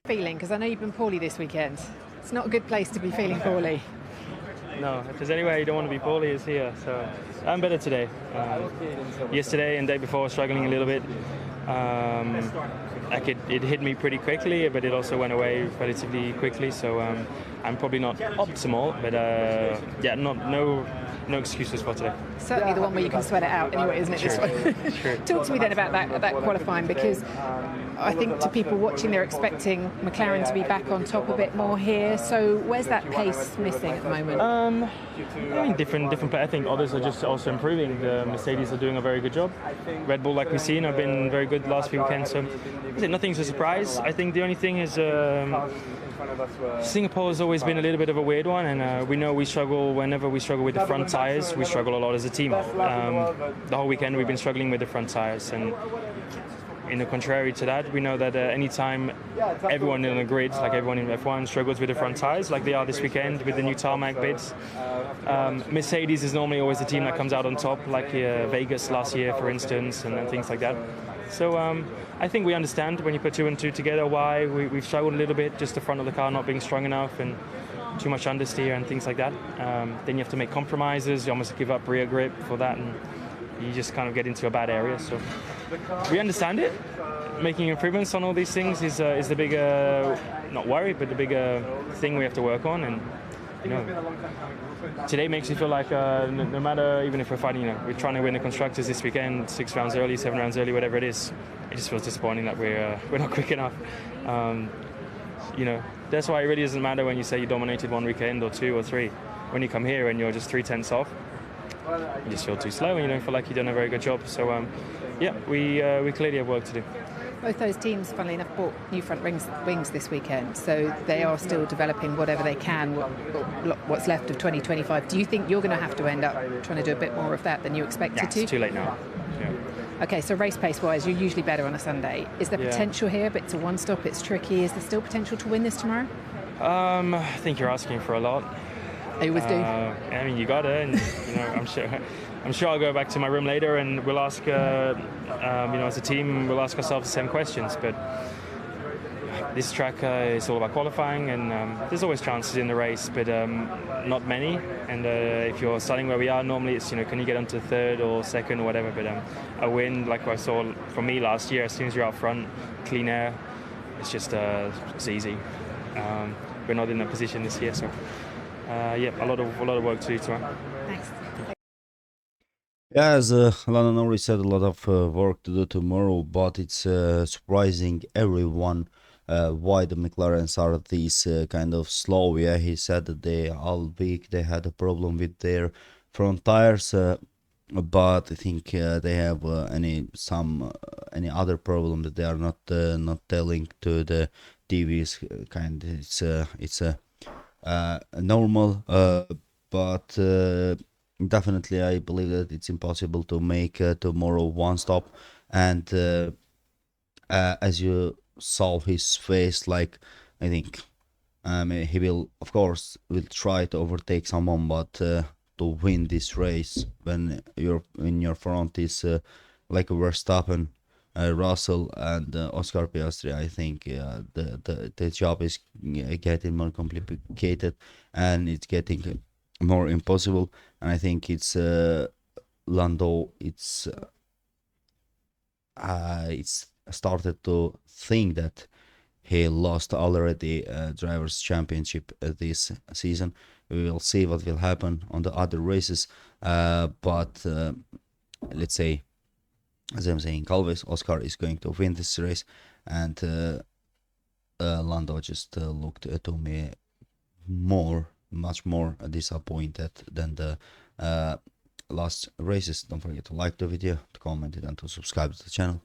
feeling? Because I know you've been poorly this weekend. It's not a good place to be feeling poorly. No, if there's anywhere you don't want to be poorly, it's here. So I'm better today. Yesterday and the day before, struggling a little bit. It hit me pretty quickly, but it also went away relatively quickly. So I'm probably not optimal, but no excuses for today. Certainly the one where you can sweat it out anyway, isn't it? Sure. This one. Sure. Talk to me then about that qualifying, because I think to people watching, they're expecting McLaren to be back on top a bit more here. So where's that pace missing at the moment? I mean, different. I think others are just also improving. The Mercedes are doing a very good job. Red Bull, like we've seen, have been very good the last few weekends. So nothing's a surprise. I think the only thing is Singapore has always been a little bit of a weird one, and we know we struggle whenever we struggle with the front tires. We struggle a lot as a team. The whole weekend we've been struggling with the front tires, and in the contrary to that, we know that anytime everyone in the grid, like everyone in F1, struggles with the front tires, like they are this weekend with the new tarmac bits, Mercedes is normally always the team that comes out on top, like Vegas last year, for instance, and things like that. So I think we understand when you put two and two together why we've struggled a little bit, just the front of the car not being strong enough and too much understeer and things like that. Then you have to make compromises, you almost give up rear grip for that, and you just kind of get into a bad area. So we understand it. Making improvements on all these things is the bigger, not worry, but the bigger thing we have to work on. And today makes you feel like no matter, even if we're fighting, we're trying to win the constructors this weekend, 6 rounds early, 7 rounds early, whatever it is. It just feels disappointing that we're not quick enough. That's why it really doesn't matter when you say you dominated one weekend or 2 or 3. When you come here and you're just 3/10 off, you just feel too slow and you don't feel like you've done a very good job. So we clearly have work to do. Both those teams, funnily enough, bought new front wings this weekend, so they are still developing whatever they can, what's left of 2025. Do you think you're going to have to end up trying to do a bit more of that than you expected to? It's too late now. Yeah. Okay, so race pace-wise, you're usually better on a Sunday. Is there potential here, but it's a one-stop, it's tricky. Is there still potential to win this tomorrow? I think you're asking for a lot. I always do. I mean, you got to, and I'm sure I'll go back to my room later and we'll ask, as a team, we'll ask ourselves the same questions. But this track is all about qualifying, and there's always chances in the race, but not many. And if you're starting where we are, normally it's, can you get onto third or second or whatever. But a win, like I saw from me last year, as soon as you're out front, clean air, it's just it's easy. We're not in that position this year, so a lot of work to do tomorrow. Thanks. Yeah, as Lando Norris said, a lot of work to do tomorrow, but it's surprising everyone why the McLarens are this kind of slow. Yeah, he said that they all week they had a problem with their front tires, but I think they have any other problem that they are not telling to the TVs. It's normal, but. Definitely, I believe that it's impossible to make tomorrow one stop, and as you saw his face, like I think he will, of course, will try to overtake someone, but to win this race when your front is like a Verstappen, Russell, and Oscar Piastri, I think the job is getting more complicated, and it's getting more impossible. And I think it's Lando. It's started to think that he lost already drivers' championship this season. We will see what will happen on the other races. But let's say, as I'm saying, always Oscar is going to win this race, and Lando just looked to me much more disappointed than the last races. Don't forget to like the video, to comment it, and to subscribe to the channel.